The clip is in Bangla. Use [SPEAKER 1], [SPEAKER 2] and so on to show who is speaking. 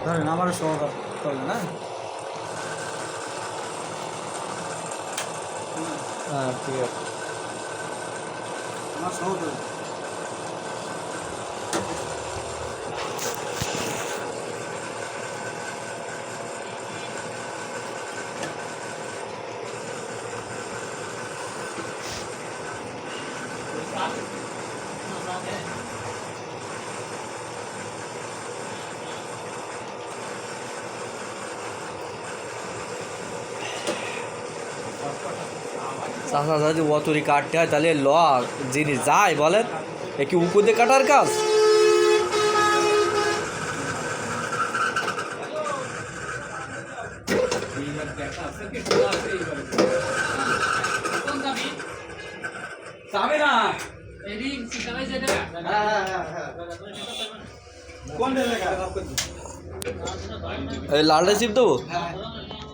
[SPEAKER 1] ধরেন আমারও সহজ করবে না।
[SPEAKER 2] হ্যাঁ ঠিক আছে।
[SPEAKER 1] আমার সহজ হবে।
[SPEAKER 2] চাষা যদি অতরি কাটতে হয় তাহলে ল জিনিস যায় বলেন, এ কি উকুদে কাটার কাজ?
[SPEAKER 1] যাবে না। কোন জায়গা?
[SPEAKER 2] এই লালটা চিপ দেবো।
[SPEAKER 1] হ্যাঁ